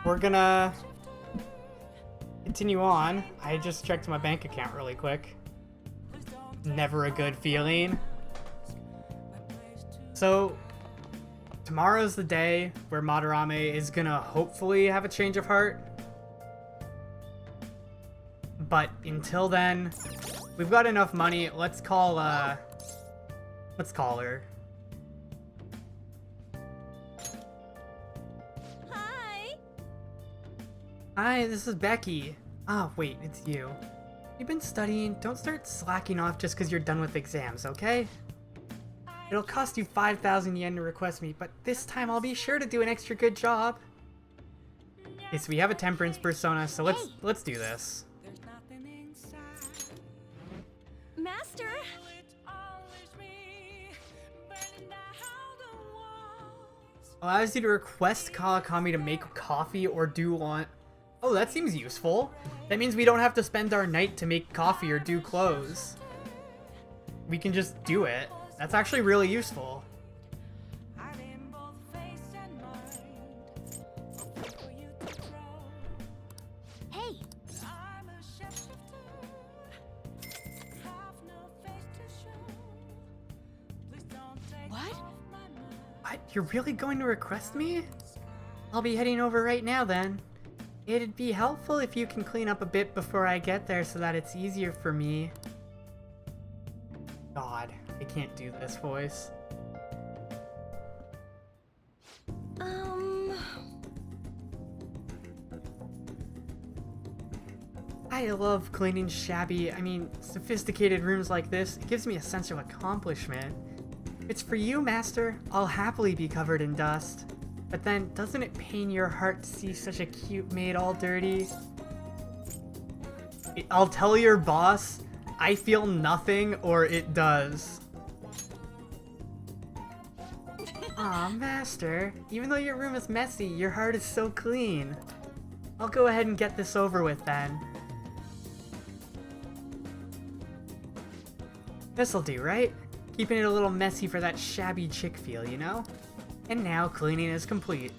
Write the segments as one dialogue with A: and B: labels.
A: we're gonna continue on. I just checked my bank account really quick. Never a good feeling. So, tomorrow's the day where Madarame is gonna hopefully have a change of heart. But until then, we've got enough money. Let's call her.
B: Hi.
A: Hi, this is Becky. Ah, wait, it's you. You've been studying. Don't start slacking off just because you're done with exams, okay? It'll cost you 5,000 yen to request me, but this time I'll be sure to do an extra good job. Okay, so we have a temperance persona, so let's do this.
B: Master.
A: Allows you to request Kawakami to make coffee or do want. Oh, that seems useful. That means we don't have to spend our night to make coffee or do clothes. We can just do it. That's actually really useful.
B: Hey. What?
A: What? You're really going to request me? I'll be heading over right now then. It'd be helpful if you can clean up a bit before I get there so that it's easier for me. God, I can't do this voice. I love cleaning sophisticated rooms like this. It gives me a sense of accomplishment. If it's for you, Master, I'll happily be covered in dust. But then, doesn't it pain your heart to see such a cute maid all dirty? I'll tell your boss, I feel nothing, or it does. Aw, Master, even though your room is messy, your heart is so clean. I'll go ahead and get this over with then. This'll do, right? Keeping it a little messy for that shabby chick feel, you know? And now cleaning is complete.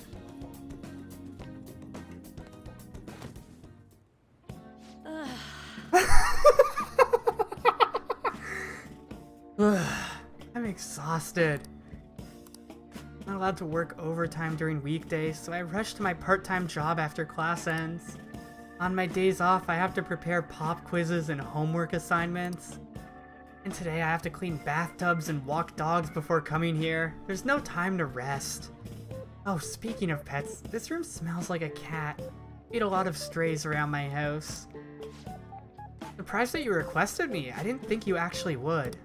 A: I'm exhausted. I'm not allowed to work overtime during weekdays, so I rush to my part-time job after class ends. On my days off, I have to prepare pop quizzes and homework assignments. And today I have to clean bathtubs and walk dogs before coming here. There's no time to rest. Oh, speaking of pets, this room smells like a cat. Feed a lot of strays around my house. Surprised that you requested me. I didn't think you actually would.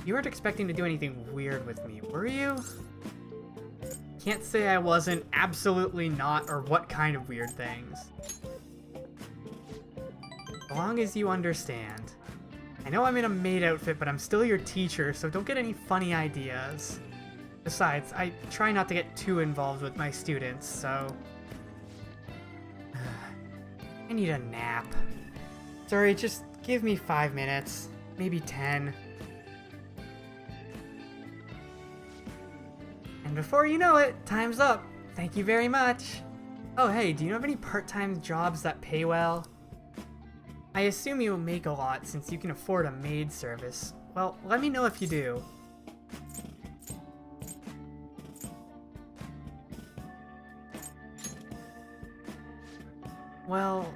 A: You weren't expecting to do anything weird with me, were you? Can't say I wasn't, absolutely not, or what kind of weird things. As long as you understand. I know I'm in a maid outfit, but I'm still your teacher, so don't get any funny ideas. Besides, I try not to get too involved with my students, so... I need a nap. Sorry, just give me 5 minutes. Maybe 10. And before you know it, time's up. Thank you very much. Oh hey, do you know of any part-time jobs that pay well? I assume you make a lot since you can afford a maid service. Well, let me know if you do. Well,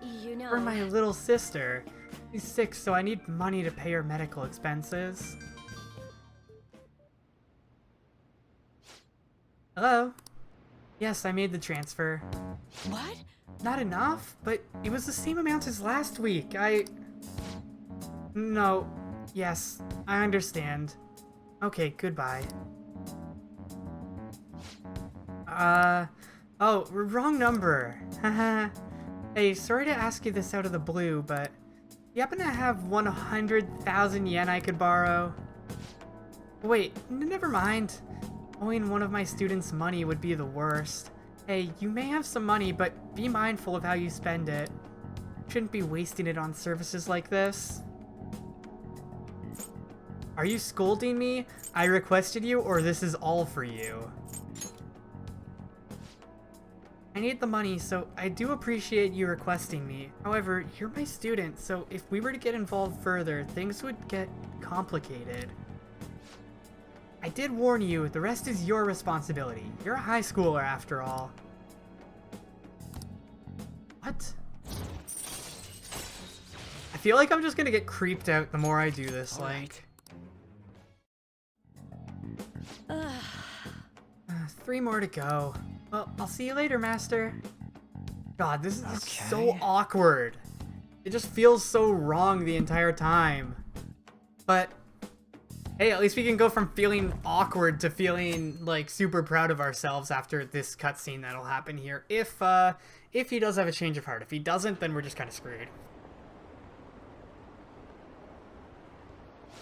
B: You know.
A: for my little sister. She's sick, so I need money to pay her medical expenses. Hello? Yes, I made the transfer.
B: What?
A: Not enough, but it was the same amount as last week. No. Yes, I understand. Okay, goodbye. Oh, wrong number. Haha. Hey, sorry to ask you this out of the blue, but you happen to have 100,000 yen I could borrow? Wait, never mind. Owing one of my students money would be the worst. Hey, you may have some money, but be mindful of how you spend it. Shouldn't be wasting it on services like this. Are you scolding me? I requested you, or this is all for you? I need the money, so I do appreciate you requesting me. However, you're my student, so if we were to get involved further, things would get complicated. I did warn you, the rest is your responsibility. You're a high schooler after all. What? I feel like I'm just gonna get creeped out the more I do this, like... 3 more to go. Well, I'll see you later, Master. God, this is so awkward. It just feels so wrong the entire time. But, hey, at least we can go from feeling awkward to feeling, like, super proud of ourselves after this cutscene that'll happen here. If he does have a change of heart. If he doesn't, then we're just kind of screwed.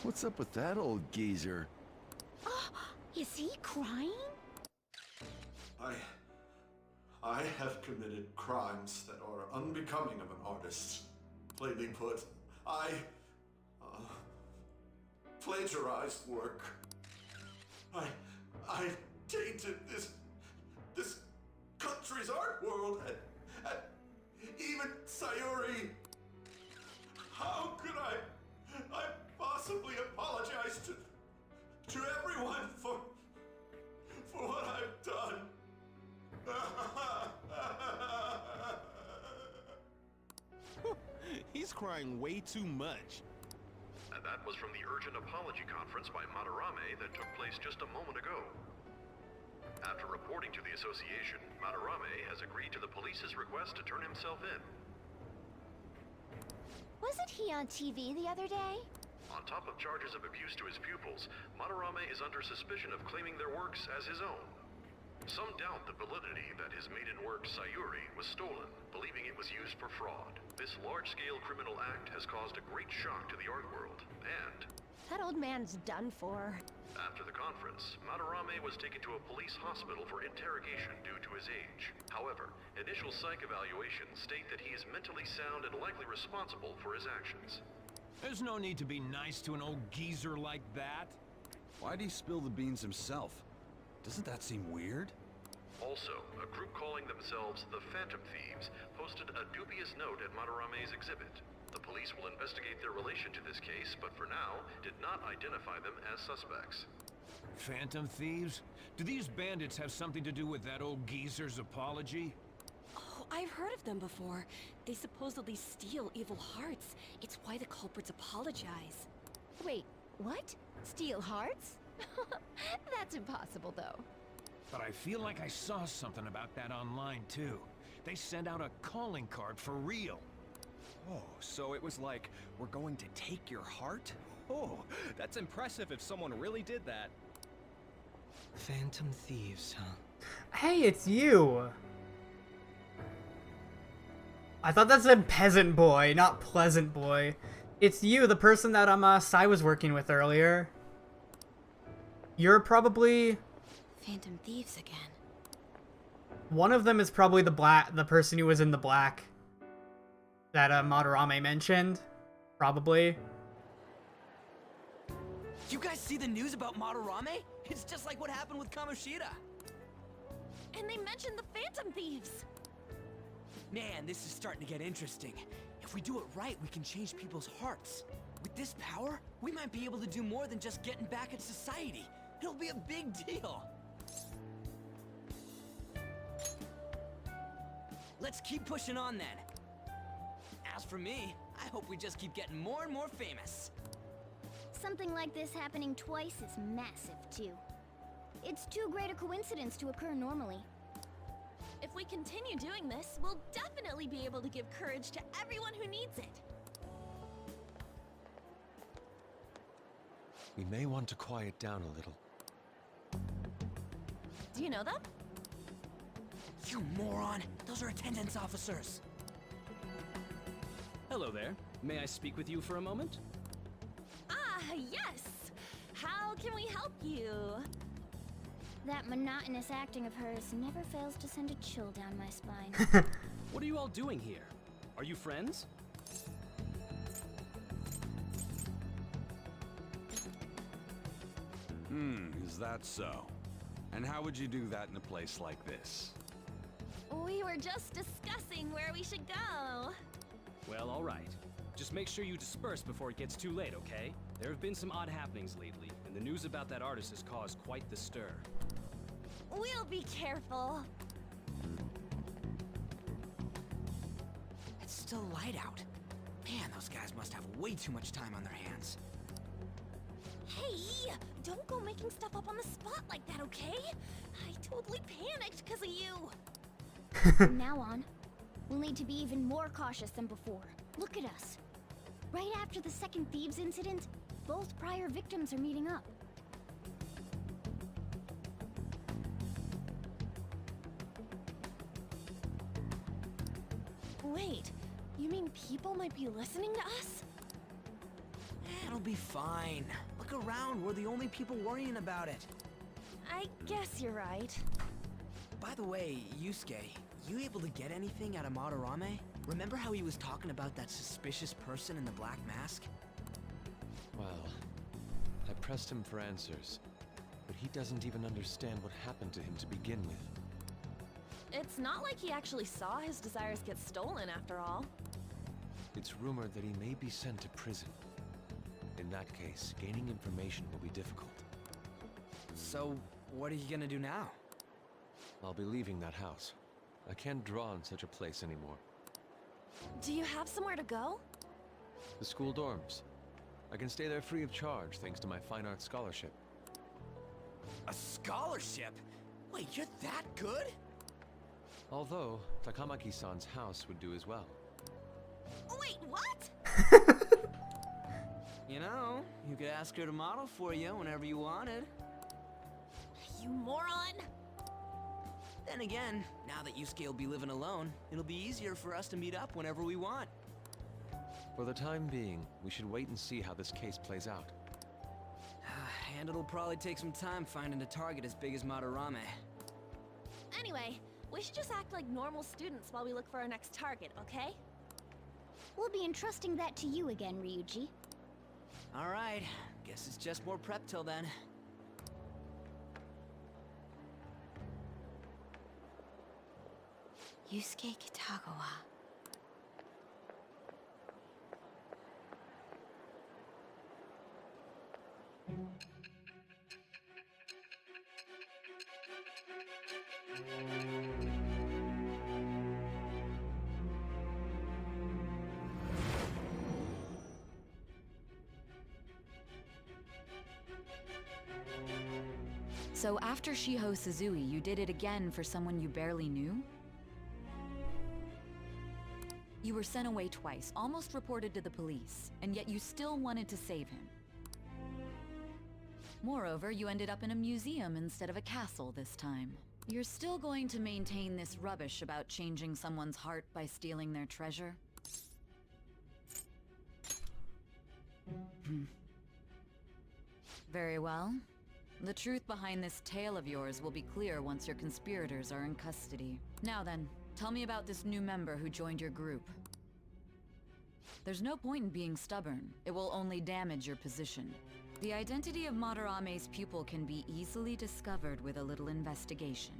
C: What's up with that old geezer?
B: Is he crying?
D: I have committed crimes that are unbecoming of an artist. Plainly put, I plagiarized work. I tainted this country's art world and even Sayuri. How could I possibly apologize to everyone for what I've done?
E: He's crying way too much.
F: And that was from the urgent apology conference by Madarame that took place just a moment ago. After reporting to the association, Madarame has agreed to the police's request to turn himself in.
B: Wasn't he on TV the other day?
F: On top of charges of abuse to his pupils, Madarame is under suspicion of claiming their works as his own. Some doubt the validity that his maiden work, Sayuri, was stolen, believing it was used for fraud. This large-scale criminal act has caused a great shock to the art world, and...
B: That old man's done for.
F: After the conference, Madarame was taken to a police hospital for interrogation due to his age. However, initial psych evaluations state that he is mentally sound and likely responsible for his actions.
E: There's no need to be nice to an old geezer like that.
C: Why'd he spill the beans himself? Doesn't that seem weird?
F: Also, a group calling themselves the Phantom Thieves posted a dubious note at Madarame's exhibit. The police will investigate their relation to this case, but for now, did not identify them as suspects.
E: Phantom thieves? Do these bandits have something to do with that old geezer's apology?
B: Oh, I've heard of them before. They supposedly steal evil hearts. It's why the culprits apologize. Wait, what? Steal hearts? That's impossible, though.
E: But I feel like I saw something about that online, too. They sent out a calling card for real.
G: Oh, so it was like, we're going to take your heart? Oh, that's impressive if someone really did that.
H: Phantom thieves, huh?
A: Hey, it's you! I thought that said peasant boy, not pleasant boy. It's you, the person that Sai was working with earlier. You're probably...
B: Phantom thieves again.
A: One of them is probably the person who was in the black that Madarame mentioned. Probably.
H: You guys see the news about Madarame? It's just like what happened with Kamoshida.
B: And they mentioned the Phantom thieves.
H: Man, this is starting to get interesting. If we do it right, we can change people's hearts. With this power, we might be able to do more than just getting back at society. It'll be a big deal. Let's keep pushing on then. As for me, I hope we just keep getting more and more famous.
I: Something like this happening twice is massive, too. It's too great a coincidence to occur normally.
B: If we continue doing this, we'll definitely be able to give courage to everyone who needs it.
G: We may want to quiet down a little.
B: Do you know them?
H: You moron! Those are attendance officers!
J: Hello there. May I speak with you for a moment?
B: Ah, yes! How can we help you?
I: That monotonous acting of hers never fails to send a chill down my spine.
J: What are you all doing here? Are you friends?
C: Is that so? And how would you do that in a place like this?
B: We were just discussing where we should go.
J: Well, alright. Just make sure you disperse before it gets too late, okay? There have been some odd happenings lately, and the news about that artist has caused quite the stir.
B: We'll be careful.
H: It's still light out. Man, those guys must have way too much time on their hands.
B: Hey, don't go making stuff up on the spot like that, okay? I totally panicked because of you.
I: From now on, we'll need to be even more cautious than before. Look at us. Right after the second Thieves incident, both prior victims are meeting up.
B: Wait, you mean people might be listening to us?
H: It'll be fine. Look around, we're the only people worrying about it.
B: I guess you're right.
H: By the way, Yusuke, you able to get anything out of Madarame? Remember how he was talking about that suspicious person in the black mask?
K: Well, I pressed him for answers, but he doesn't even understand what happened to him to begin with.
B: It's not like he actually saw his desires get stolen after all.
K: It's rumored that he may be sent to prison. In that case, gaining information will be difficult.
H: So, what are you gonna do now?
K: I'll be leaving that house. I can't draw in such a place anymore.
B: Do you have somewhere to go?
K: The school dorms. I can stay there free of charge thanks to my fine arts scholarship.
H: A scholarship? Wait, you're that good?
K: Although, Takamaki-san's house would do as well.
B: Wait, what?
H: You know, you could ask her to model for you whenever you wanted.
B: You moron!
H: Then again, now that Yusuke will be living alone, it'll be easier for us to meet up whenever we want.
K: For the time being, we should wait and see how this case plays out.
H: And it'll probably take some time finding a target as big as Madarame.
B: Anyway, we should just act like normal students while we look for our next target, okay?
I: We'll be entrusting that to you again, Ryuji.
H: Alright, guess it's just more prep till then.
B: Yusuke Kitagawa. So after Shiho Suzui, you did it again for someone you barely knew? You were sent away twice, almost reported to the police, and yet you still wanted to save him. Moreover, you ended up in a museum instead of a castle this time. You're still going to maintain this rubbish about changing someone's heart by stealing their treasure? Very well. The truth behind this tale of yours will be clear once your conspirators are in custody. Now then, tell me about this new member who joined your group. There's no point in being stubborn. It will only damage your position. The identity of Madarame's pupil can be easily discovered with a little investigation.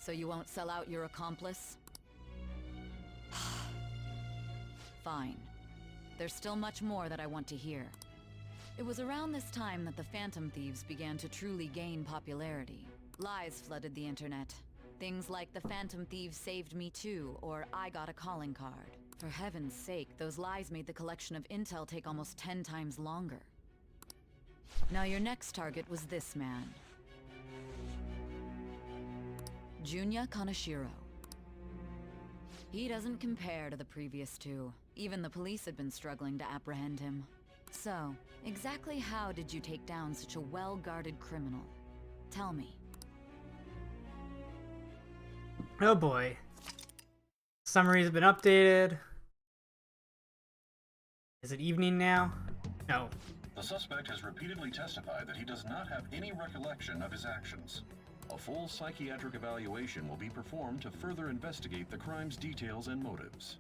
B: So you won't sell out your accomplice? Fine. There's still much more that I want to hear. It was around this time that the Phantom Thieves began to truly gain popularity. Lies flooded the internet. Things like the Phantom Thieves saved me too, or I got a calling card. For heaven's sake, those lies made the collection of intel take almost 10 times longer. Now your next target was this man. Junya Kaneshiro. He doesn't compare to the previous two. Even the police had been struggling to apprehend him. So, exactly how did you take down such a well-guarded criminal? Tell me.
A: Oh boy. Summary's been updated. Is it evening now? No.
F: The suspect has repeatedly testified that he does not have any recollection of his actions. A full psychiatric evaluation will be performed to further investigate the crime's details and motives.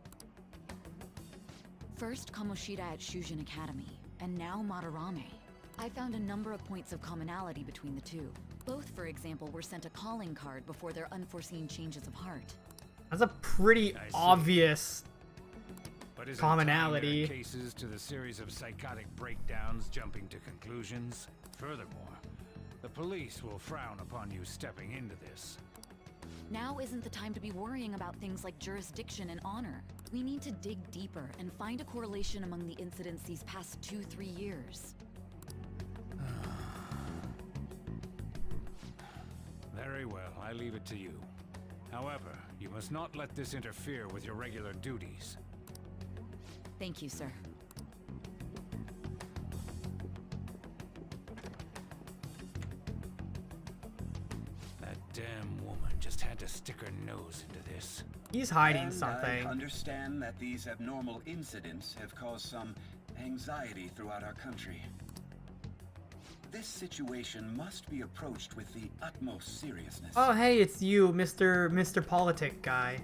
B: First Kamoshida at Shujin Academy, and now Madarame.
L: I found a number of points of commonality between the two. Both, for example, were sent a calling card before their unforeseen changes of heart.
A: That's a pretty obvious
E: But isn't
A: commonality.
E: tying their cases to the series of psychotic breakdowns jumping to conclusions? Furthermore, the police will frown upon you stepping into this.
L: Now isn't the time to be worrying about things like jurisdiction and honor. We need to dig deeper and find a correlation among the incidents these past 2-3 years.
E: Very well, I leave it to you. However, you must not let this interfere with your regular duties.
L: Thank you, sir.
E: That damn woman just had to stick her nose into this.
A: He's hiding
M: And
A: something.
M: I understand that these abnormal incidents have caused some anxiety throughout our country. This situation must be approached with the utmost seriousness.
A: Oh, hey, it's you, Mr. Politic guy.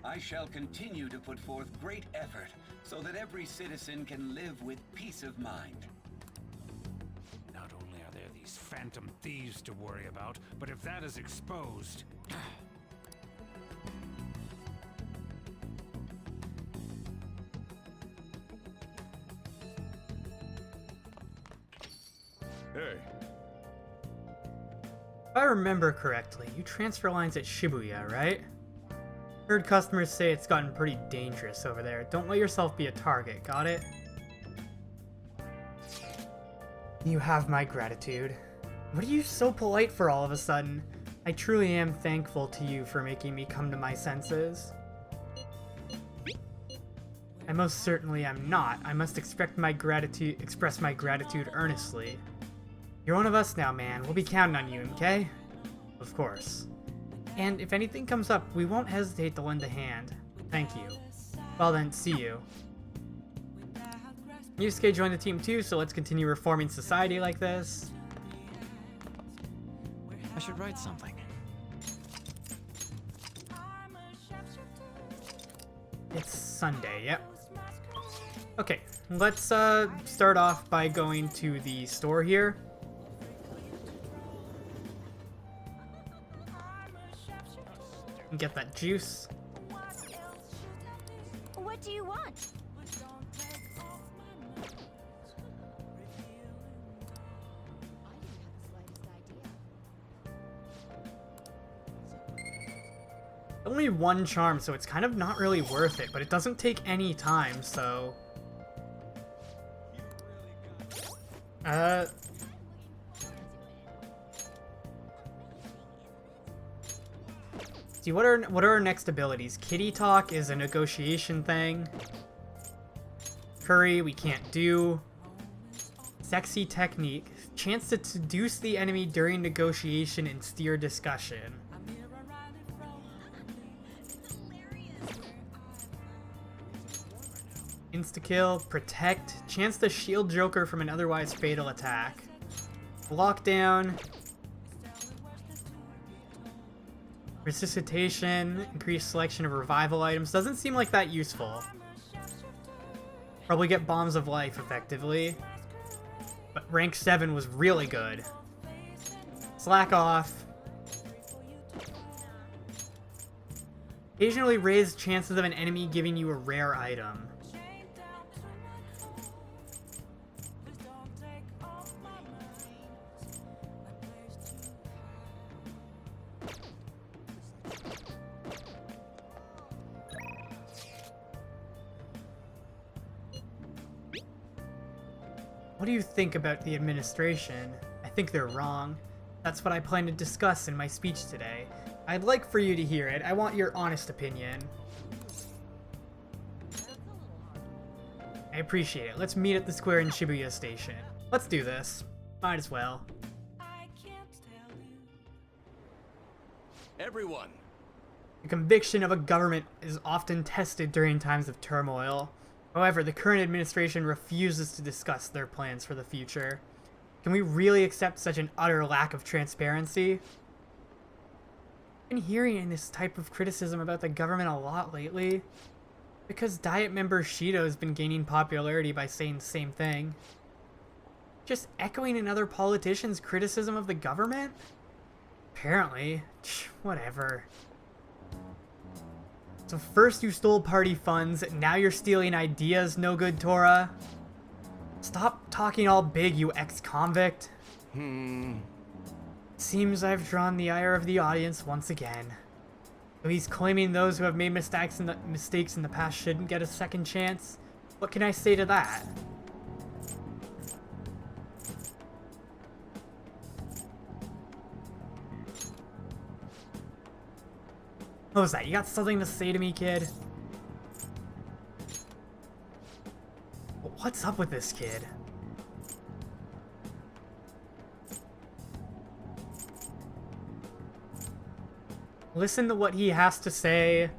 M: I shall continue to put forth great effort so that every citizen can live with peace of mind.
E: Not only are there these phantom thieves to worry about, but if that is exposed... Hey.
A: If I remember correctly, you transfer lines at Shibuya, right? Heard customers say it's gotten pretty dangerous over there. Don't let yourself be a target, got it? You have my gratitude. What are you so polite for all of a sudden? I truly am thankful to you for making me come to my senses. I most certainly am not. I must express my gratitude earnestly. You're one of us now, man. We'll be counting on you, okay? Of course. And if anything comes up, we won't hesitate to lend a hand. Thank you. Well then, see you. Yusuke joined the team too, so let's continue reforming society like this.
J: I should write something.
A: It's Sunday, yep. Okay, let's start off by going to the store here. And get that juice.
I: What do you want?
A: Only one charm, so it's kind of not really worth it, but it doesn't take any time, so... See, what are our next abilities? Kitty Talk is a negotiation thing. Curry, we can't do. Sexy Technique. Chance to seduce the enemy during negotiation and steer discussion. Insta-kill, Protect, chance to shield Joker from an otherwise fatal attack. Lockdown. Resuscitation, increased selection of revival items. Doesn't seem like that useful. Probably get Bombs of Life effectively. But rank 7 was really good. Slack off. Occasionally raise chances of an enemy giving you a rare item. What do you think about the administration? I think they're wrong. That's what I plan to discuss in my speech today. I'd like for you to hear it. I want your honest opinion. I appreciate it. Let's meet at the square in Shibuya Station. Let's do this. Might as well.
G: Everyone!
A: The conviction of a government is often tested during times of turmoil. However, the current administration refuses to discuss their plans for the future. Can we really accept such an utter lack of transparency? I've been hearing this type of criticism about the government a lot lately. Because Diet member Shido has been gaining popularity by saying the same thing. Just echoing another politician's criticism of the government? Apparently. Whatever. So first you stole party funds, now you're stealing ideas, no good, Tora. Stop talking all big, you ex-convict. Seems I've drawn the ire of the audience once again. So he's claiming those who have made mistakes in the past shouldn't get a second chance. What can I say to that? What was that? You got something to say to me, kid? What's up with this kid? Listen to what he has to say.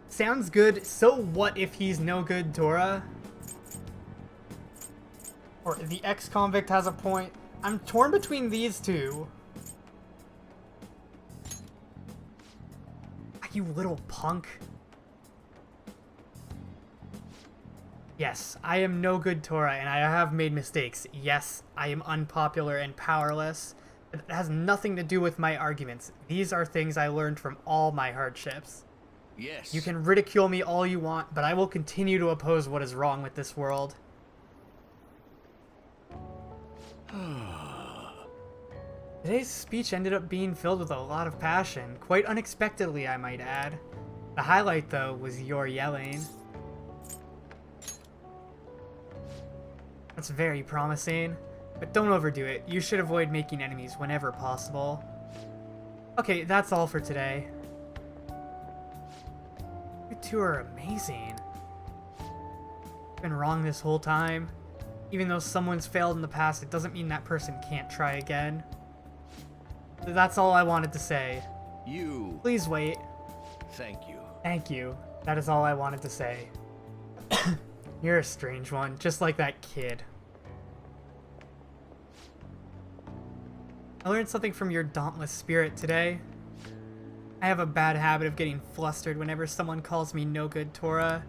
A: Sounds good. So what if he's no good, Tora? Or the ex-convict has a point. I'm torn between these two. You little punk. Yes, I am no good, Tora, and I have made mistakes. Yes, I am unpopular and powerless. But it has nothing to do with my arguments. These are things I learned from all my hardships.
N: Yes.
A: You can ridicule me all you want, but I will continue to oppose what is wrong with this world. Today's speech ended up being filled with a lot of passion, quite unexpectedly, I might add. The highlight, though, was your yelling. That's very promising, but don't overdo it. You should avoid making enemies whenever possible. Okay, that's all for today. You two are amazing. Been wrong this whole time. Even though someone's failed in the past, it doesn't mean that person can't try again. That's all I wanted to say.
N: You.
A: Please wait.
N: Thank you.
A: Thank you. That is all I wanted to say. You're a strange one, just like that kid. I learned something from your dauntless spirit today. I have a bad habit of getting flustered whenever someone calls me no good, Tora,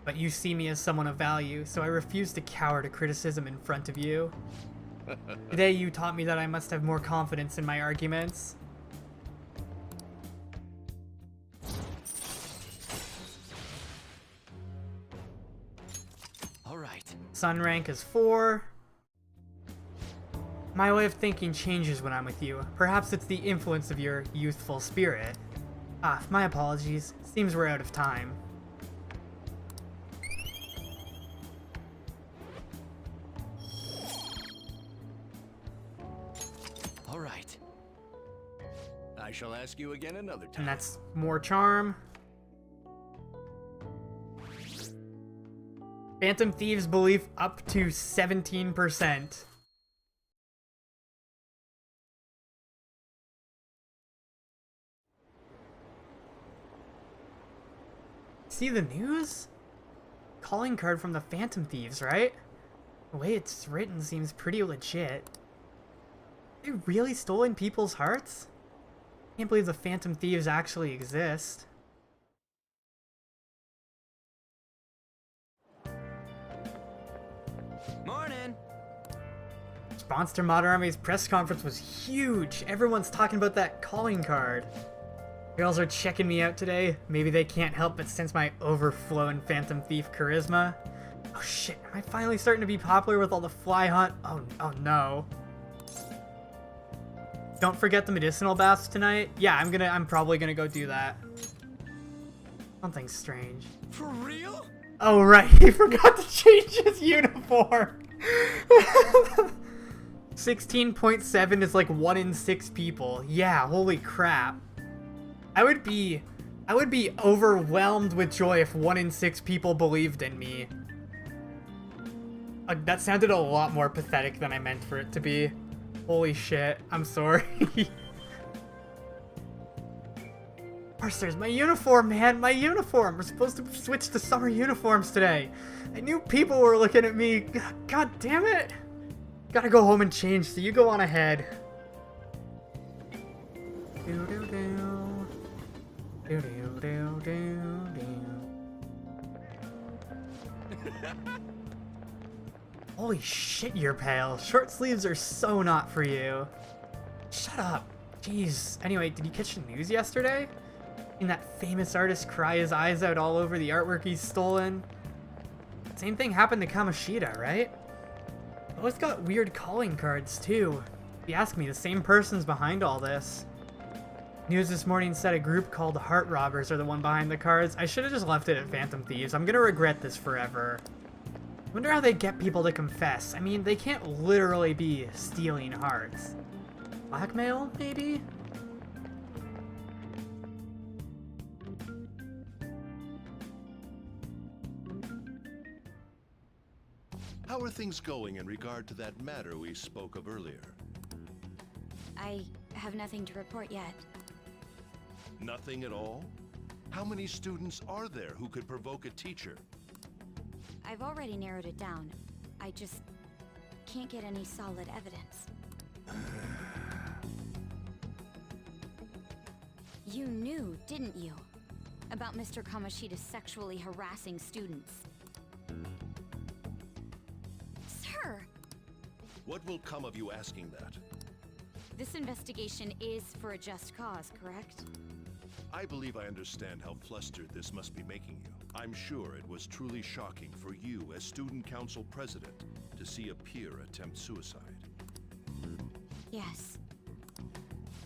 A: but you see me as someone of value, so I refuse to cower to criticism in front of you. Today you taught me that I must have more confidence in my arguments.
N: All right.
A: Sun rank is 4. My way of thinking changes when I'm with you. Perhaps it's the influence of your youthful spirit. My apologies. Seems we're out of time.
N: All right. I shall ask you again another time.
A: And that's more charm. Phantom Thieves belief up to 17%. See the news? Calling card from the Phantom Thieves, right? The way it's written seems pretty legit. They really stolen people's hearts? Can't believe the Phantom Thieves actually exist.
H: Morning!
A: Response to Madarame's press conference was huge. Everyone's talking about that calling card. Girls are checking me out today. Maybe they can't help but sense my overflowing Phantom Thief charisma. Oh shit, am I finally starting to be popular with all the fly hunt? Oh no. Don't forget the medicinal baths tonight. Yeah, I'm probably gonna go do that. Something strange.
H: For real?
A: Oh right, he forgot to change his uniform. 16.7 is like 1 in 6 people. Yeah, holy crap. I would be overwhelmed with joy if 1 in 6 people believed in me. That sounded a lot more pathetic than I meant for it to be. Holy shit, I'm sorry. Parsers, my uniform, man, my uniform. We're supposed to switch to summer uniforms today. I knew people were looking at me. God damn it. Gotta go home and change, so you go on ahead. Do-do-do. Do-do-do-do-do. Holy shit, you're pale. Short sleeves are so not for you. Shut up. Jeez. Anyway, did you catch the news yesterday? Seen that famous artist cry his eyes out all over the artwork he's stolen? Same thing happened to Kamoshida, right? Both got weird calling cards, too. If you ask me, the same person's behind all this. News this morning said a group called Heart Robbers are the one behind the cards. I should have just left it at Phantom Thieves. I'm gonna regret this forever. Wonder how they get people to confess. I mean, they can't literally be stealing hearts. Blackmail, maybe?
O: How are things going in regard to that matter we spoke of earlier?
B: I have nothing to report yet.
O: Nothing at all? How many students are there who could provoke a teacher?
B: I've already narrowed it down. I just can't get any solid evidence. You knew, didn't you? About Mr. Kamoshida sexually harassing students. Sir!
O: What will come of you asking that?
B: This investigation is for a just cause, correct?
O: I believe I understand how flustered this must be making you. I'm sure it was truly shocking for you as Student Council President to see a peer attempt suicide.
B: Yes.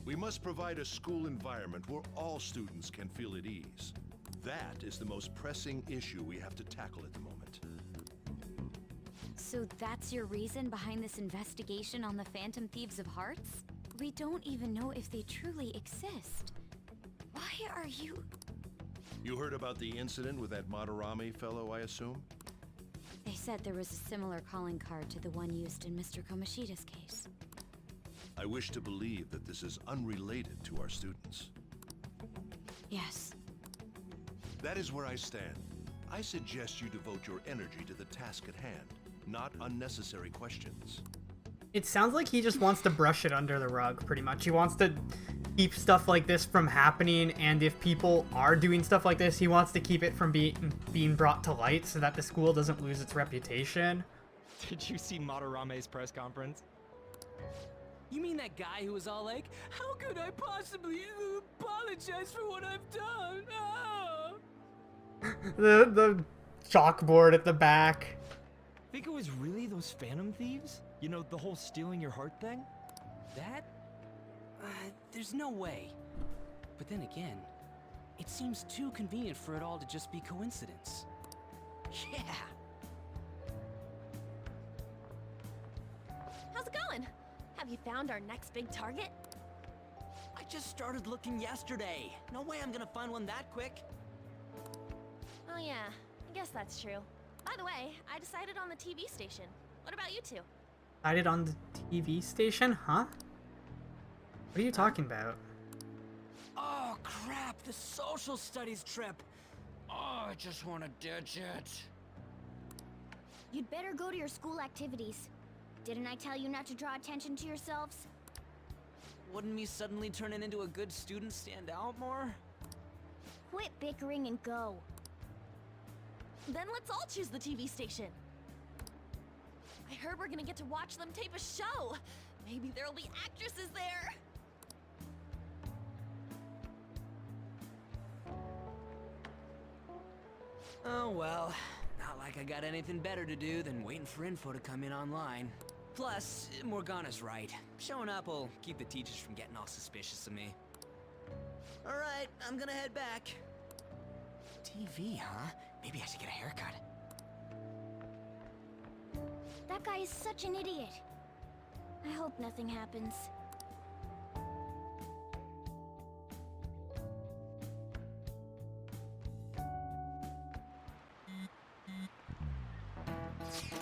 O: We must provide a school environment where all students can feel at ease. That is the most pressing issue we have to tackle at the moment.
B: So that's your reason behind this investigation on the Phantom Thieves of Hearts? We don't even know if they truly exist. Why are you...
O: You heard about the incident with that Madarame fellow, I assume?
B: They said there was a similar calling card to the one used in Mr. Kamoshida's case.
O: I wish to believe that this is unrelated to our students.
B: Yes.
O: That is where I stand. I suggest you devote your energy to the task at hand, not unnecessary questions.
A: It sounds like he just wants to brush it under the rug, pretty much. He wants to keep stuff like this from happening, and if people are doing stuff like this, he wants to keep it from being brought to light so that the school doesn't lose its reputation.
G: Did you see Madarame's press conference?
H: You mean that guy who was all like, how could I possibly apologize for what I've done? Oh.
A: the chalkboard at the back.
G: Think it was really those Phantom Thieves? You know, the whole stealing your heart thing?
H: That? There's no way. But then again, it seems too convenient for it all to just be coincidence. Yeah.
P: How's it going? Have you found our next big target?
H: I just started looking yesterday. No way I'm gonna find one that quick.
P: Oh yeah, I guess that's true. By the way, I decided on the TV station. What about you two?
A: Decided on the TV station? Huh? What are you talking about?
H: Oh crap, the social studies trip. Oh, I just want to ditch it.
I: You'd better go to your school activities. Didn't I tell you not to draw attention to yourselves?
H: Wouldn't me suddenly turning into a good student stand out more?
I: Quit bickering and go.
P: Then let's all choose the TV station. I heard we're gonna get to watch them tape a show. Maybe there'll be actresses there.
H: Oh well, not like I got anything better to do than waiting for info to come in online. Plus, Morgana's right. Showing up will keep the teachers from getting all suspicious of me. Alright, I'm gonna head back. TV, huh? Maybe I should get a haircut.
I: That guy is such an idiot. I hope nothing happens.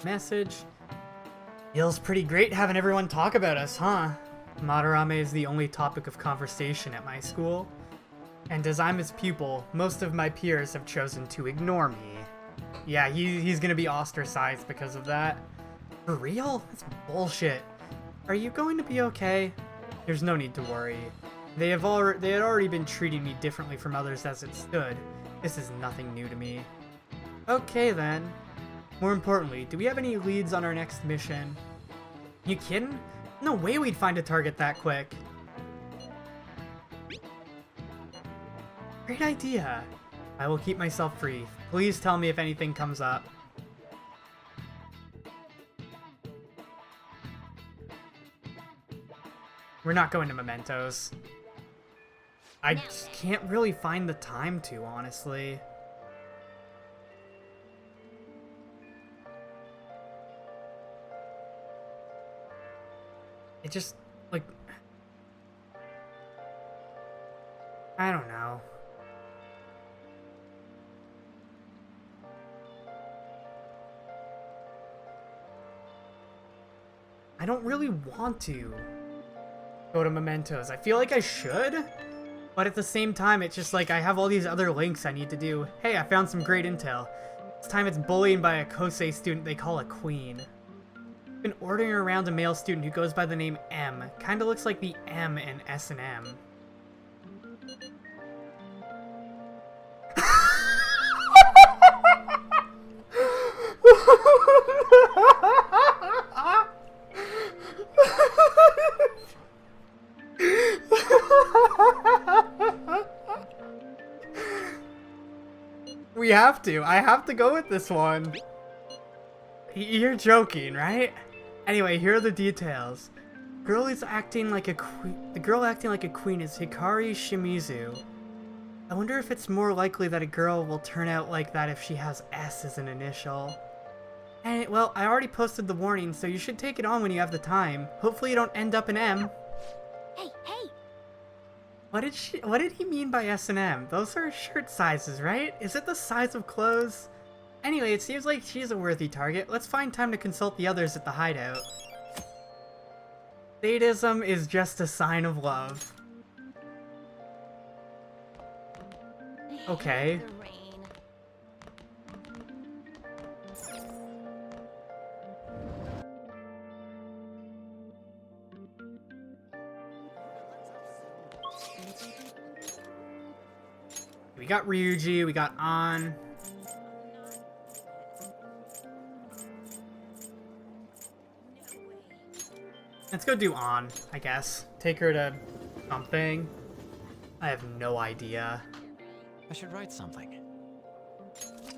A: Message. Feels pretty great having everyone talk about us, huh? Madarame is the only topic of conversation at my school. And as I'm his pupil, most of my peers have chosen to ignore me. Yeah, he's gonna be ostracized because of that. For real? That's bullshit. Are you going to be okay? There's no need to worry. They had already been treating me differently from others as it stood. This is nothing new to me. Okay then. More importantly, do we have any leads on our next mission? You kidding? No way we'd find a target that quick. Great idea. I will keep myself free. Please tell me if anything comes up. We're not going to Mementos. I just can't really find the time to, honestly. It just, like... I don't know. I don't really want to go to Mementos. I feel like I should, but at the same time, it's just like I have all these other links I need to do. Hey, I found some great intel. This time it's bullying by a Kosei student they call a queen. Been ordering around a male student who goes by the name M. Kinda looks like the M in S&M. We have to. I have to go with this one. You're joking, right? Anyway, here are the details. The girl acting like a queen is Hikari Shimizu. I wonder if it's more likely that a girl will turn out like that if she has S as an initial. And, well, I already posted the warning, so you should take it on when you have the time. Hopefully you don't end up in M.
I: Hey, hey!
A: What did he mean by S&M? Those are shirt sizes, right? Is it the size of clothes? Anyway, it seems like she's a worthy target. Let's find time to consult the others at the hideout. Sadism is just a sign of love. Okay. We got Ryuji, we got An. Let's go do An, I guess. Take her to something. I have no idea.
K: I should write something.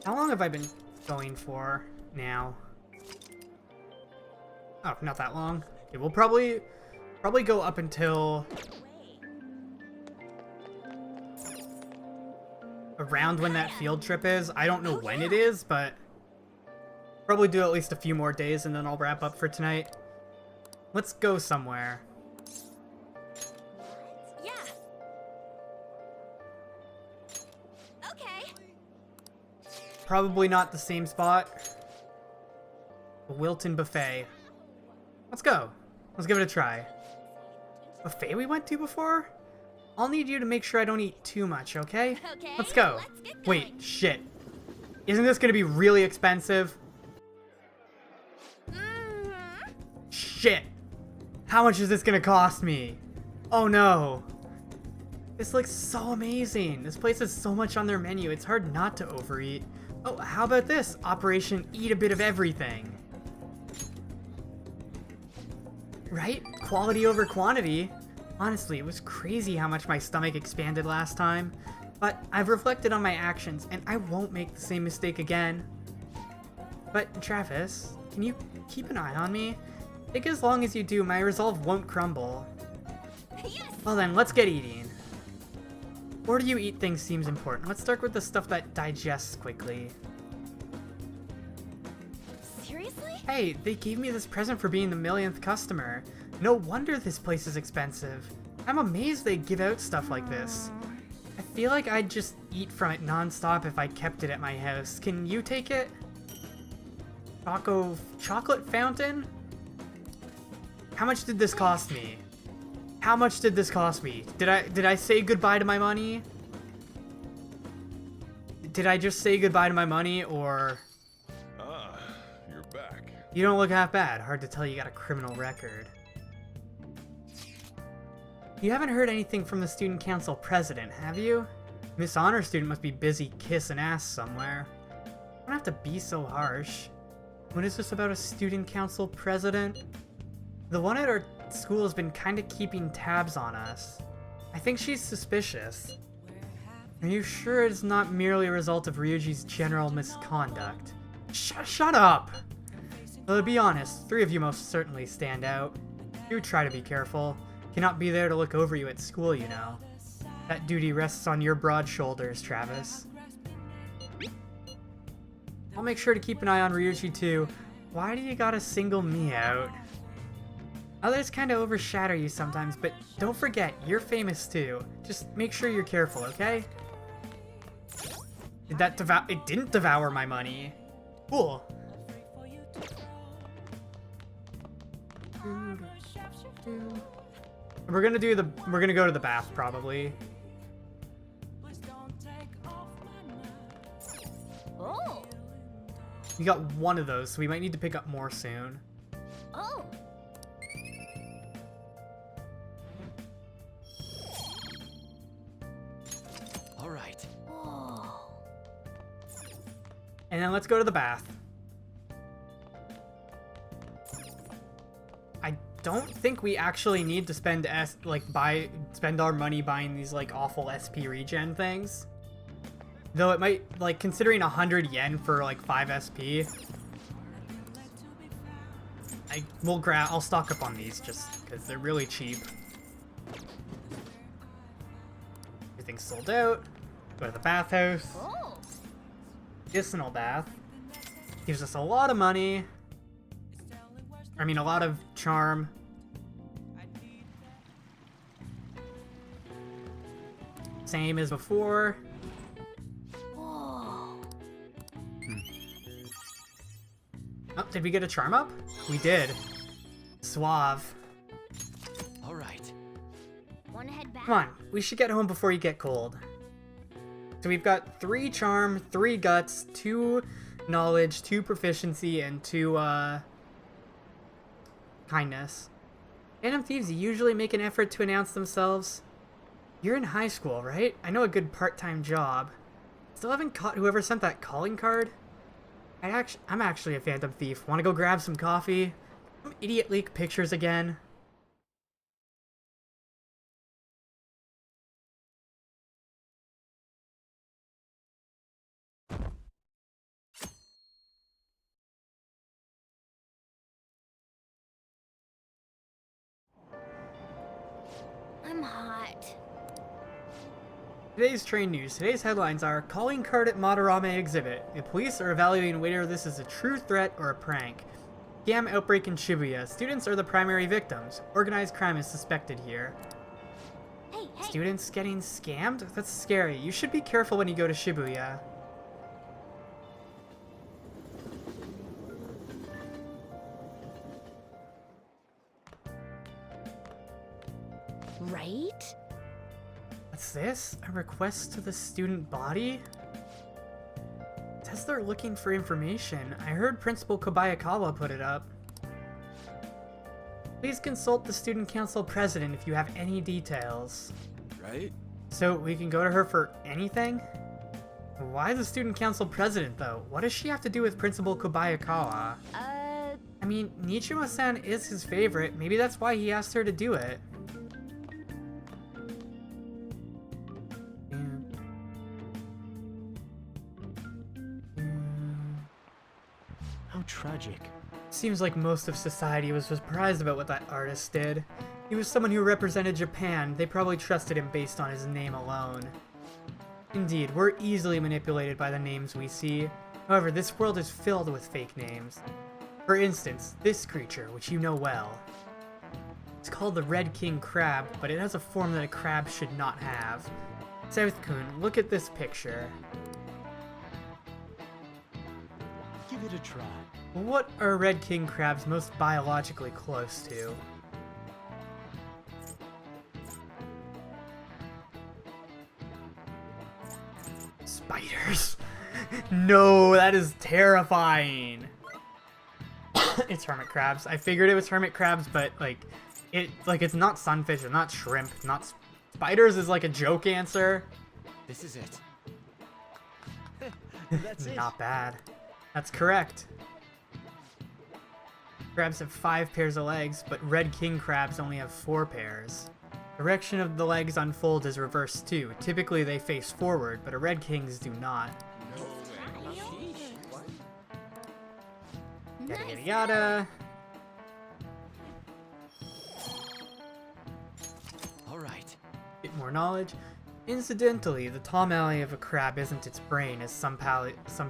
A: How long have I been going for now? Oh, not that long. Okay, we'll probably go up until around when that field trip is. I don't know when it is, but probably do at least a few more days and then I'll wrap up for tonight. Let's go somewhere.
P: Yeah. Okay.
A: Probably not the same spot. The Wilton Buffet. Let's go. Let's give it a try. Buffet we went to before? I'll need you to make sure I don't eat too much, okay?
P: Okay,
A: let's go. Wait, shit. Isn't this gonna be really expensive? Shit. How much is this gonna cost me? Oh no. This looks so amazing. This place has so much on their menu. It's hard not to overeat. Oh, how about this? Operation Eat a Bit of Everything. Right? Quality over quantity. Honestly, it was crazy how much my stomach expanded last time. But I've reflected on my actions, and I won't make the same mistake again. But, Travis, can you keep an eye on me? I think as long as you do, my resolve won't crumble.
P: Yes!
A: Well then, let's get eating. Order you eat things seems important. Let's start with the stuff that digests quickly.
P: Seriously?
A: Hey, they gave me this present for being the millionth customer. No wonder this place is expensive. I'm amazed they give out stuff like this. I feel like I'd just eat from it non-stop if I kept it at my house. Can you take it? Chocolate fountain? How much did this cost me? How much did this cost me? Did I say goodbye to my money? Did I just say goodbye to my money, or...
O: Ah, you're back.
A: You don't look half bad. Hard to tell you got a criminal record. You haven't heard anything from the student council president, have you? Miss Honor student must be busy kissing ass somewhere. Don't have to be so harsh. What is this about a student council president? The one at our school has been kind of keeping tabs on us. I think she's suspicious. Are you sure it's not merely a result of Ryuji's general misconduct? Shut up! Well, to be honest, 3 of you most certainly stand out. Do try to be careful. Cannot be there to look over you at school, you know. That duty rests on your broad shoulders, Travis. I'll make sure to keep an eye on Ryuji too. Why do you gotta single me out? Others kinda overshadow you sometimes, but don't forget, you're famous too. Just make sure you're careful, okay? Did that it didn't devour my money. Cool. We're gonna go to the bath probably.
P: Oh.
A: We got one of those, so we might need to pick up more soon.
P: Oh.
K: All right.
P: Oh.
A: And then let's go to the bath. I don't think we actually need to spend spend our money buying these like awful SP regen things. Though it might, like, considering 100 yen for like 5 SP, I'll stock up on these just because they're really cheap. Everything's sold out. Go to the bathhouse.
P: Oh.
A: Medicinal bath. Gives us a lot of money. I mean, a lot of charm. Same as before. Oh, did we get a charm up? We did. Suave.
K: All right.
I: Wanna head back?
A: Come on, we should get home before you get cold. So we've got 3 charm, 3 guts, 2 knowledge, 2 proficiency, and 2 kindness. Phantom Thieves usually make an effort to announce themselves. You're in high school, right? I know a good part-time job. Still haven't caught whoever sent that calling card? I'm actually a Phantom Thief. Want to go grab some coffee? Some idiot leak pictures again?
I: I'm hot.
A: Today's train news. Today's headlines are calling card at Madarame exhibit. The police are evaluating whether this is a true threat or a prank. Scam outbreak in Shibuya. Students are the primary victims. Organized crime is suspected here.
I: Hey.
A: Students getting scammed? That's scary. You should be careful when you go to Shibuya.
P: Right?
A: What's this? A request to the student body? It says they're looking for information. I heard Principal Kobayakawa put it up. Please consult the student council president if you have any details.
N: Right?
A: So we can go to her for anything? Why the student council president though? What does she have to do with Principal Kobayakawa? I mean, Nichima-san is his favorite. Maybe that's why he asked her to do it.
Q: How tragic.
A: Seems like most of society was surprised about what that artist did. He was someone who represented Japan. They probably trusted him based on his name alone. Indeed, we're easily manipulated by the names we see. However, this world is filled with fake names. For instance, this creature, which you know well. It's called the Red King Crab, but it has a form that a crab should not have. South-kun, look at this picture.
Q: Give it a try.
A: What are Red King crabs most biologically close to? Spiders! No, that is terrifying! It's hermit crabs. I figured it was hermit crabs, but it's not sunfish, it's not shrimp, not spiders is like a joke answer.
K: This is it.
Q: That's it.
A: Not bad. That's correct. Crabs have 5 pairs of legs, but red king crabs only have 4 pairs. Direction of the legs unfold is reversed too. Typically they face forward, but red kings do not. Yada yada yada.
H: Alright.
A: Bit more knowledge. Incidentally, the tall alley of a crab isn't its brain, as some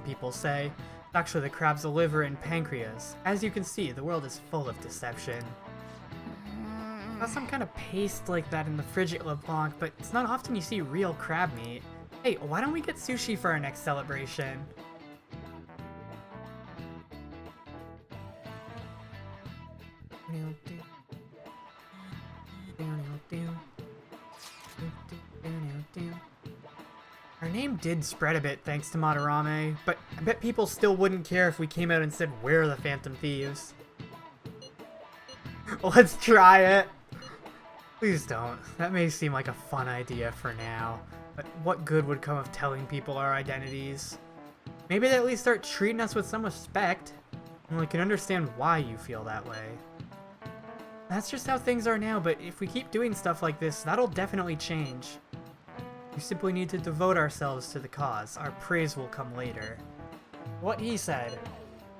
A: people say. It's actually the crab's liver and pancreas. As you can see, the world is full of deception. Got some kind of paste like that in the fridge at LeBlanc, but it's not often you see real crab meat. Hey, why don't we get sushi for our next celebration? Our name did spread a bit thanks to Madarame, but I bet people still wouldn't care if we came out and said we're the Phantom Thieves. Let's try it! Please don't. That may seem like a fun idea for now, but what good would come of telling people our identities? Maybe they at least start treating us with some respect, and we can understand why you feel that way. That's just how things are now, but if we keep doing stuff like this, that'll definitely change. We simply need to devote ourselves to the cause. Our praise will come later. What he said.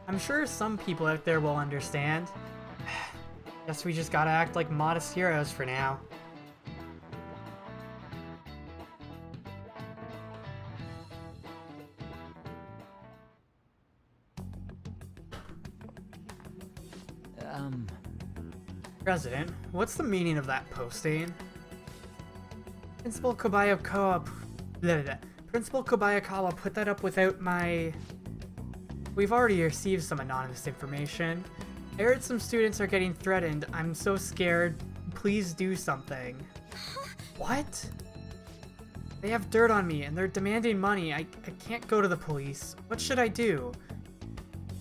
A: I'm sure some people out there will understand. Guess we just gotta act like modest heroes for now. President, what's the meaning of that posting? Principal Kobayakawa put that up without my... We've already received some anonymous information. I heard some students are getting threatened. I'm so scared. Please do something. What? They have dirt on me and they're demanding money. I can't go to the police. What should I do?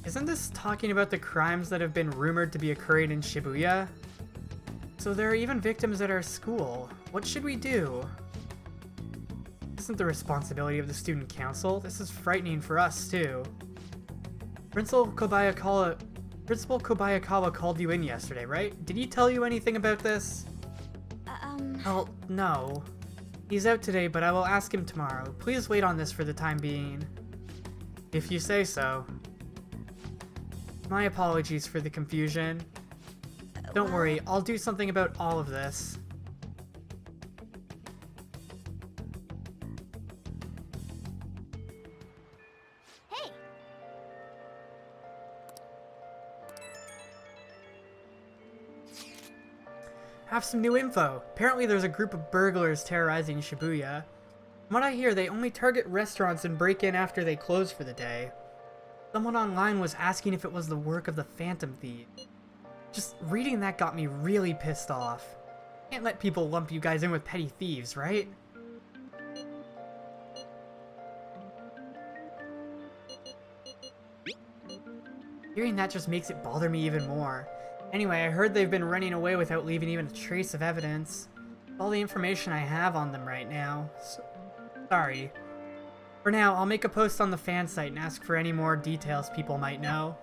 A: Isn't this talking about the crimes that have been rumored to be occurring in Shibuya? So there are even victims at our school. What should we do? This isn't the responsibility of the student council. This is frightening for us, too. Principal Kobayakawa called you in yesterday, right? Did he tell you anything about this? Well, no. He's out today, but I will ask him tomorrow. Please wait on this for the time being. If you say so. My apologies for the confusion. Don't worry, I'll do something about all of this.
I: Hey!
A: Have some new info. Apparently there's a group of burglars terrorizing Shibuya. From what I hear, they only target restaurants and break in after they close for the day. Someone online was asking if it was the work of the Phantom Thief. Just reading that got me really pissed off. Can't let people lump you guys in with petty thieves, right? Hearing that just makes it bother me even more. Anyway, I heard they've been running away without leaving even a trace of evidence. All the information I have on them right now. Sorry. For now, I'll make a post on the fan site and ask for any more details people might know.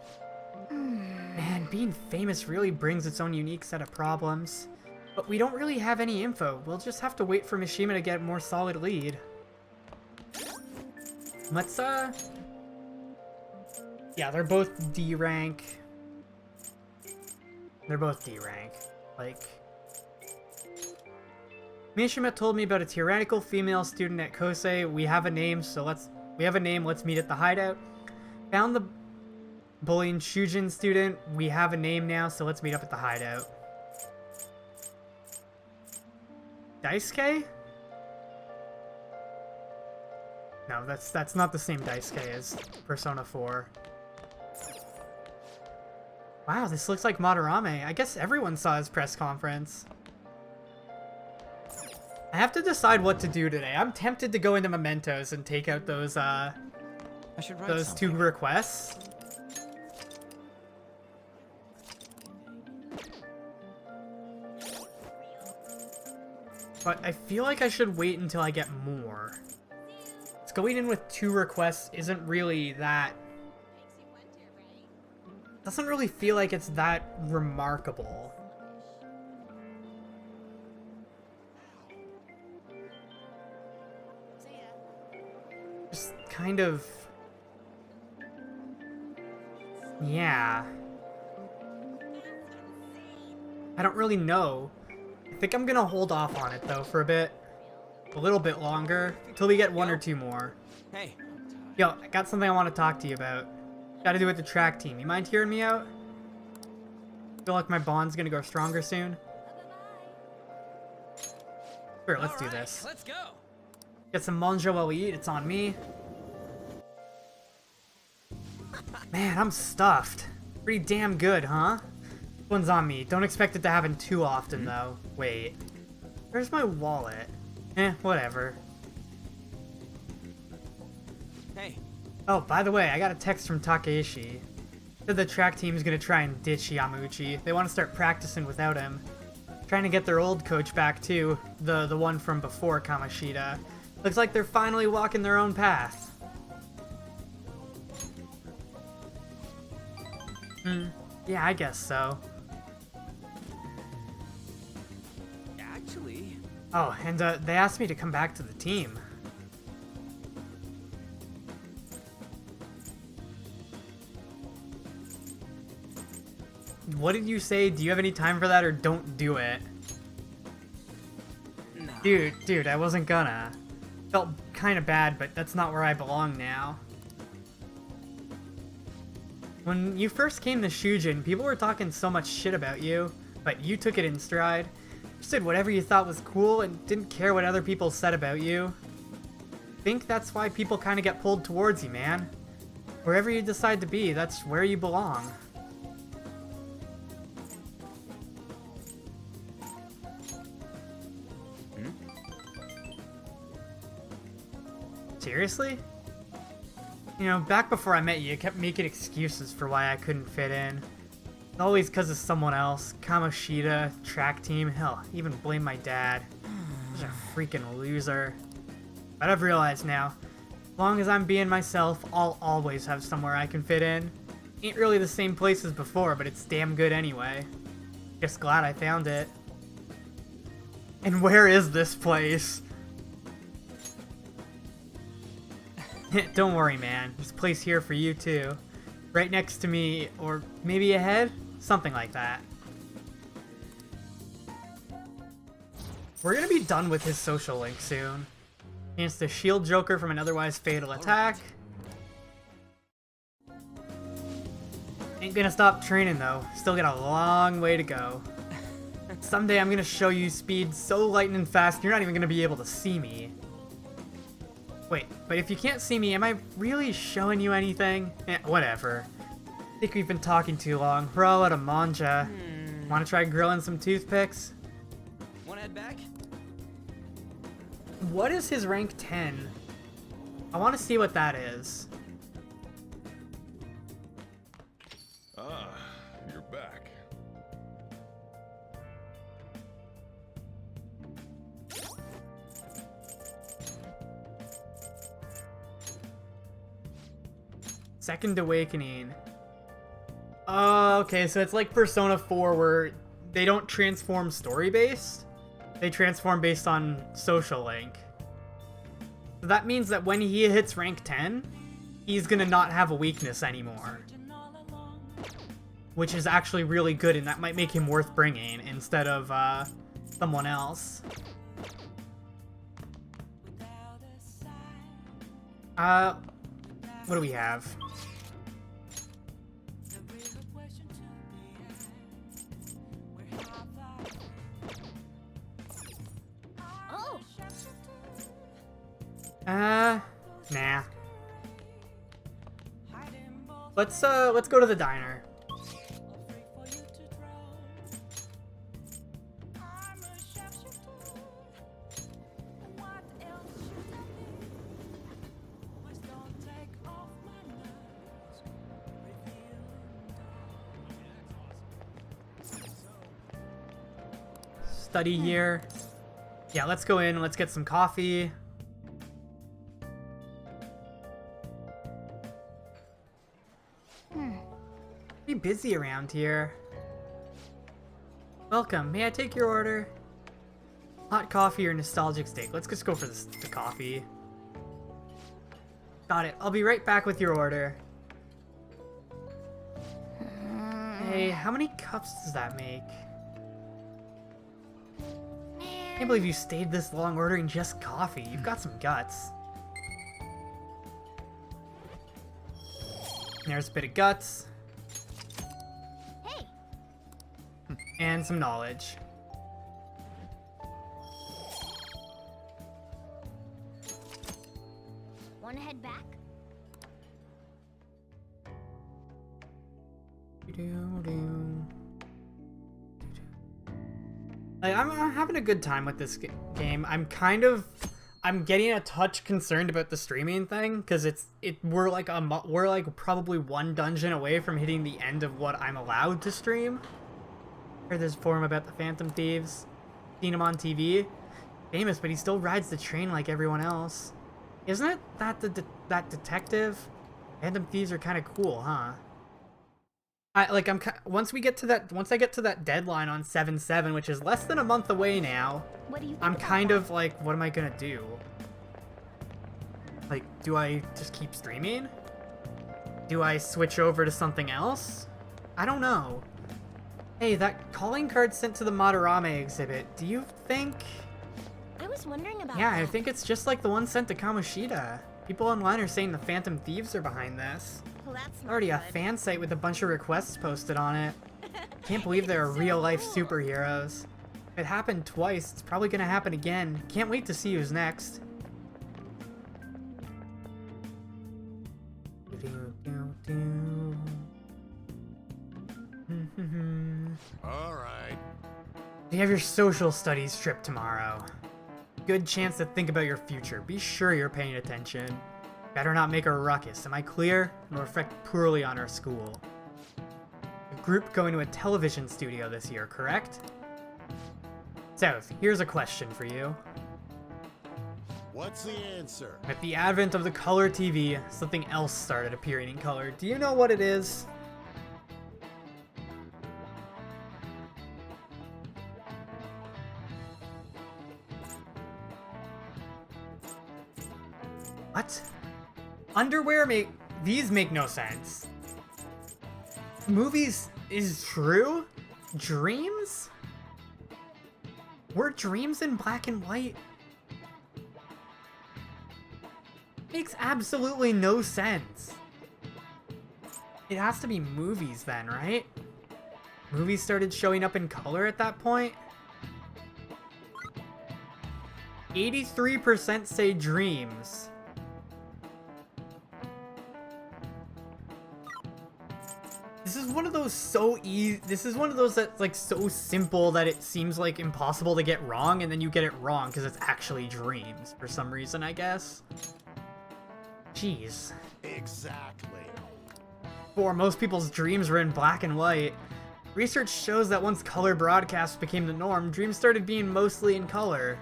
A: Man, being famous really brings its own unique set of problems. But we don't really have any info. We'll just have to wait for Mishima to get a more solid lead. Let's, yeah, they're both D rank. They're both D rank. Like... Mishima told me about a tyrannical female student at Kosei. We have a name, so let's meet at the hideout. Found the bullying Shujin student. We have a name now, so let's meet up at the hideout. Daisuke? No, that's not the same Daisuke as Persona 4. Wow, this looks like Madarame. I guess everyone saw his press conference. I have to decide what to do today. I'm tempted to go into Mementos and take out those, those 2 requests. But I feel like I should wait until I get more. Going in with 2 requests isn't really that doesn't really feel like it's that remarkable. Just kind of... yeah. I don't really know. I think I'm gonna hold off on it though for a bit. A little bit longer, till we get one or two more.
H: Hey.
A: Yo, I got something I want to talk to you about. Got to do with the track team. You mind hearing me out? Feel like my bond's gonna go stronger soon. Sure, let's do this.
H: Let's go.
A: Get some manja while we eat. It's on me. Man, I'm stuffed. Pretty damn good, huh? This one's on me. Don't expect it to happen too often, though. Wait. Where's my wallet? Whatever.
H: Hey.
A: Oh, by the way, I got a text from Takeshi. Said the track team's gonna try and ditch Yamauchi. They want to start practicing without him. Trying to get their old coach back, too. The one from before Kamoshida. Looks like they're finally walking their own path. Yeah, I guess so.
H: Actually...
A: Oh, and they asked me to come back to the team. What did you say? Do you have any time for that, or don't do it?
H: No.
A: Dude, I wasn't gonna. Felt kind of bad, but that's not where I belong now. When you first came to Shujin, people were talking so much shit about you, but you took it in stride. Just did whatever you thought was cool and didn't care what other people said about you. Think that's why people kind of get pulled towards you, man. Wherever you decide to be, that's where you belong. Seriously? You know, back before I met you, you kept making excuses for why I couldn't fit in. Always because of someone else. Kamoshida, track team, hell, even blame my dad. Such a freaking loser. But I've realized now, as long as I'm being myself, I'll always have somewhere I can fit in. Ain't really the same place as before, but it's damn good anyway. Just glad I found it. And where is this place? Don't worry, man. There's a place here for you, too. Right next to me, or maybe ahead? Something like that. We're gonna be done with his social link soon. Chance to shield Joker from an otherwise fatal attack. Ain't gonna stop training, though. Still got a long way to go. Someday I'm gonna show you speed so lightning fast you're not even gonna be able to see me. Wait, but if you can't see me, am I really showing you anything? Whatever. I think we've been talking too long. We're all out of manja. Wanna try grilling some toothpicks?
H: Wanna head back?
A: What is his rank 10? I wanna see what that is.
O: Ah, you're back.
A: Second Awakening. Oh, okay, so it's like Persona 4 where they don't transform story-based. They transform based on social link. So that means that when he hits rank 10, he's gonna not have a weakness anymore. Which is actually really good, and that might make him worth bringing instead of someone else. What do we have? Nah. Let's go to the diner. Study here. Yeah, let's go in and let's get some coffee. Be busy around here. Welcome. May I take your order? Hot coffee or nostalgic steak? Let's just go for the coffee. Got it. I'll be right back with your order. Hey, how many cups does that make? Can't believe you stayed this long ordering just coffee. You've got some guts. There's a bit of guts.
I: Hey.
A: And some knowledge.
I: Wanna head back?
A: Like, I'm having a good time with this game. I'm getting a touch concerned about the streaming thing because we're like probably one dungeon away from hitting the end of what I'm allowed to stream. Heard this forum about the Phantom Thieves. Seen him on TV. Famous, but he still rides the train like everyone else. Isn't it that detective? Phantom Thieves are kind of cool, huh? Once I get to that deadline on 7/7, which is less than a month away now, I'm kind of like, what am I gonna do? Like, do I just keep streaming? Do I switch over to something else? I don't know. Hey, that calling card sent to the Madarame exhibit, do you think...
P: I was wondering about
A: Yeah,
P: that.
A: I think it's just like the one sent to Kamoshida. People online are saying the Phantom Thieves are behind this.
P: Well, that's not
A: Already a
P: good.
A: fan site with a bunch of requests posted on it. Can't believe they're real-life superheroes. If it happened twice, it's probably gonna happen again. Can't wait to see who's next.
N: All right.
A: You have your social studies trip tomorrow. Good chance to think about your future. Be sure you're paying attention. Better not make a ruckus, am I clear? Nor affect poorly on our school. A group going to a television studio this year, correct? South, here's a question for you.
O: What's the answer?
A: With the advent of the color TV, something else started appearing in color. Do you know what it is? What? Underwear these make no sense. Movies is true? Dreams? Were dreams in black and white? Makes absolutely no sense. It has to be movies then, right? Movies started showing up in color at that point? 83% say dreams. This is one of those this is one of those that's like so simple that it seems like impossible to get wrong, and then you get it wrong because it's actually dreams for some reason, I guess. Jeez.
O: Exactly.
A: Before, most people's dreams were in black and white. Research shows that once color broadcasts became the norm, dreams started being mostly in color.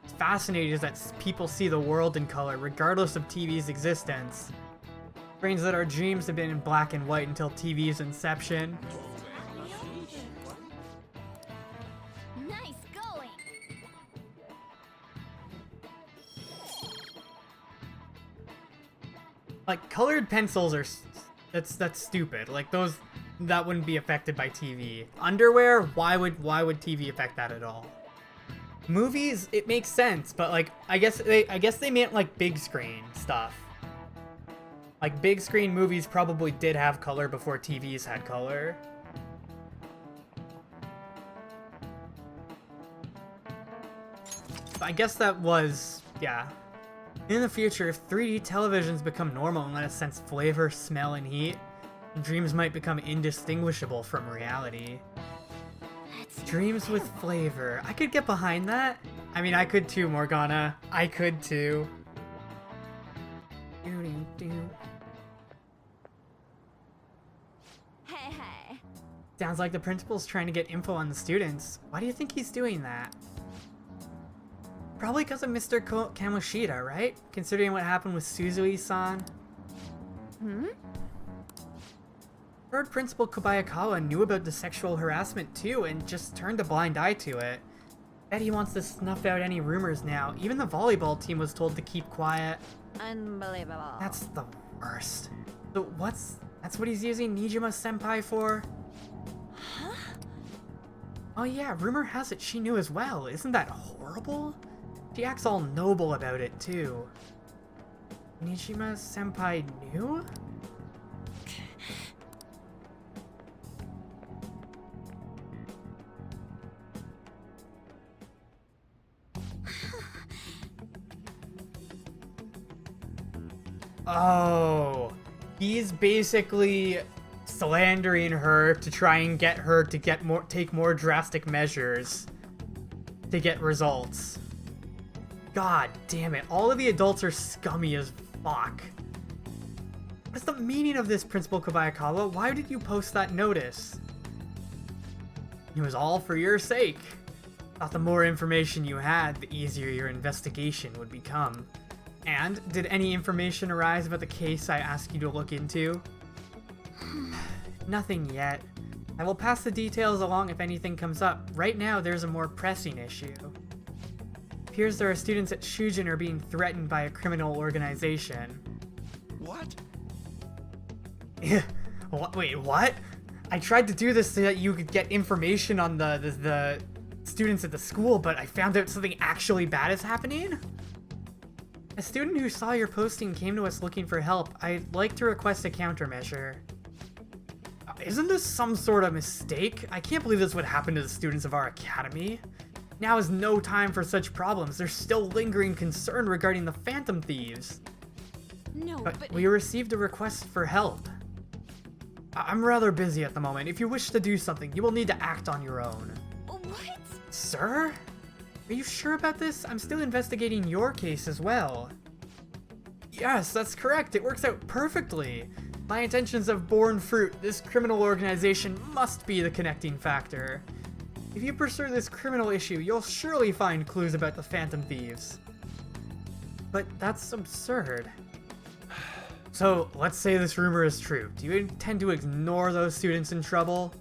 A: What's fascinating is that people see the world in color, regardless of TV's existence. Brains that our dreams have been in black and white until TV's inception.
I: Nice going.
A: Like, colored pencils are that's stupid. Like, that wouldn't be affected by TV. Underwear, why would TV affect that at all? Movies, it makes sense, but like I guess they meant like big screen stuff. Like, big screen movies probably did have color before TVs had color. I guess that was, yeah. In the future, if 3D televisions become normal and let us sense flavor, smell, and heat, dreams might become indistinguishable from reality. Dreams with flavor. I could get behind that. I mean, I could too, Morgana. I could too.
P: Hey, hey.
A: Sounds like the principal's trying to get info on the students. Why do you think he's doing that? Probably because of Mr. Kamoshida, right? Considering what happened with Suzui-san.
P: Hmm?
A: Heard Principal Kobayakawa knew about the sexual harassment too and just turned a blind eye to it. Bet he wants to snuff out any rumors now. Even the volleyball team was told to keep quiet.
B: Unbelievable.
A: That's the worst. So that's what he's using Nijima-senpai for?
B: Huh?
A: Oh yeah, rumor has it she knew as well. Isn't that horrible? She acts all noble about it too. Nijima-senpai knew? Oh, he's basically slandering her to try and get her to take more drastic measures to get results. God damn it, all of the adults are scummy as fuck. What's the meaning of this, Principal Kobayakawa? Why did you post that notice? It was all for your sake. Thought the more information you had, the easier your investigation would become. And, did any information arise about the case I asked you to look into? Nothing yet. I will pass the details along if anything comes up. Right now, there's a more pressing issue. Appears there are students at Shujin are being threatened by a criminal organization.
O: What?
A: Wait, what? I tried to do this so that you could get information on the students at the school, but I found out something actually bad is happening? A student who saw your posting came to us looking for help. I'd like to request a countermeasure. Isn't this some sort of mistake? I can't believe this would happen to the students of our academy. Now is no time for such problems. There's still lingering concern regarding the Phantom Thieves.
B: No, but
A: we received a request for help. I'm rather busy at the moment. If you wish to do something, you will need to act on your own.
B: What?
A: Sir? Are you sure about this? I'm still investigating your case as well. Yes, that's correct. It works out perfectly. My intentions have borne fruit. This criminal organization must be the connecting factor. If you pursue this criminal issue, you'll surely find clues about the Phantom Thieves. But that's absurd. So, let's say this rumor is true. Do you intend to ignore those students in trouble?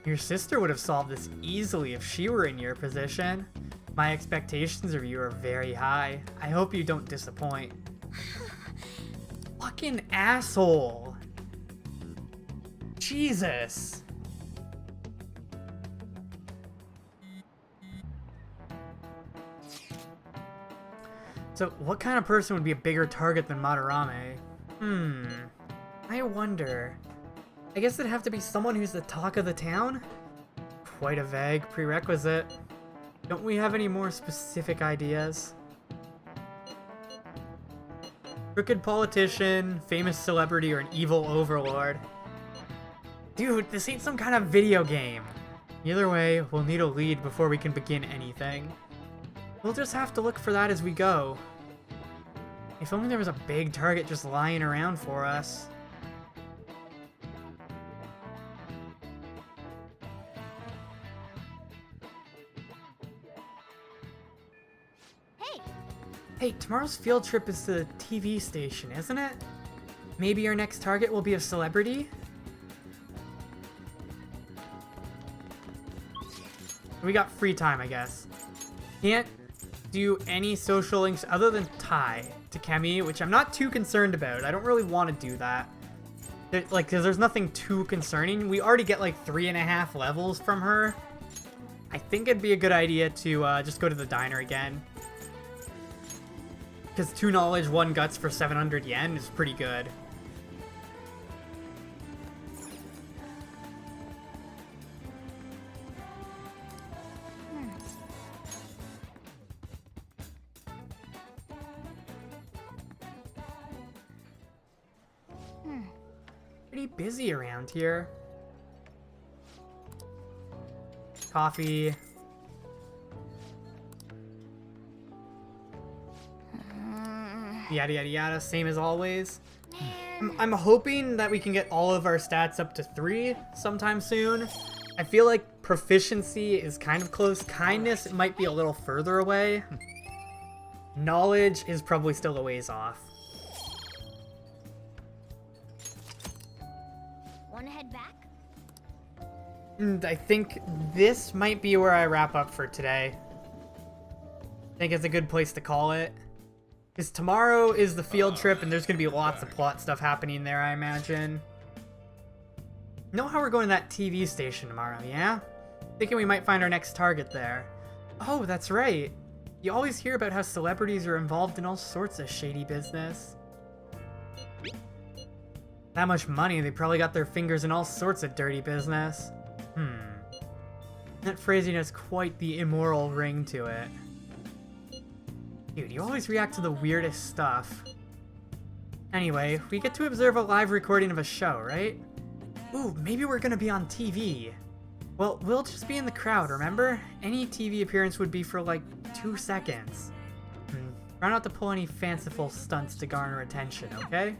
A: Your sister would have solved this easily if she were in your position. My expectations of you are very high. I hope you don't disappoint. Fucking asshole. Jesus. So, what kind of person would be a bigger target than Madarame? I wonder. I guess it'd have to be someone who's the talk of the town? Quite a vague prerequisite. Don't we have any more specific ideas? Crooked politician, famous celebrity, or an evil overlord? Dude, this ain't some kind of video game. Either way, we'll need a lead before we can begin anything. We'll just have to look for that as we go. If only there was a big target just lying around for us. Hey, tomorrow's field trip is to the TV station, isn't it? Maybe our next target will be a celebrity? We got free time, I guess. Can't do any social links other than Tai to Kemi, which I'm not too concerned about. I don't really want to do that. Because there's nothing too concerning. We already get like 3.5 levels from her. I think it'd be a good idea to just go to the diner again. Because 2 knowledge, 1 guts for 700 yen is pretty good. Pretty busy around here. Coffee. Yada yada yada, same as always. I'm hoping that we can get all of our stats up to 3 sometime soon. I feel like proficiency is kind of close. Kindness might be a little further away. Knowledge is probably still a ways off.
I: Wanna head back?
A: And I think this might be where I wrap up for today. I think it's a good place to call it. Because tomorrow is the field trip, and there's going to be lots of plot stuff happening there, I imagine. Know how we're going to that TV station tomorrow, yeah? Thinking we might find our next target there. Oh, that's right. You always hear about how celebrities are involved in all sorts of shady business. That much money, they probably got their fingers in all sorts of dirty business. That phrasing has quite the immoral ring to it. Dude, you always react to the weirdest stuff. Anyway, we get to observe a live recording of a show, right? Ooh, maybe we're gonna be on TV. Well, we'll just be in the crowd, remember? Any TV appearance would be for like 2 seconds. Try not to pull any fanciful stunts to garner attention, okay?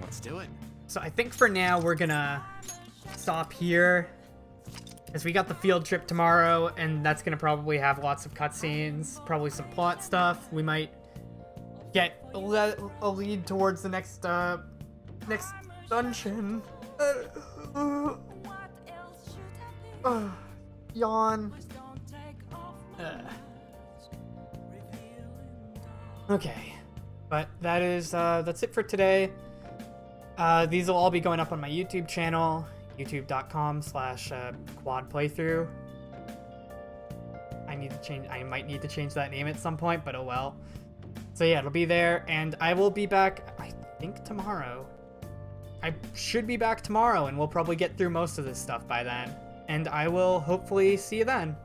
N: Let's do it.
A: So I think for now we're gonna stop here, as we got the field trip tomorrow, and that's gonna probably have lots of cutscenes, probably some plot stuff. We might get a lead towards the next dungeon. Yawn. Okay, but that's it for today. These will all be going up on my YouTube channel, youtube.com/quad playthrough. I might need to change that name at some point, but oh well. So yeah, it'll be there, and I will be back, I think, tomorrow. I should be back tomorrow, and we'll probably get through most of this stuff by then. And I will hopefully see you then.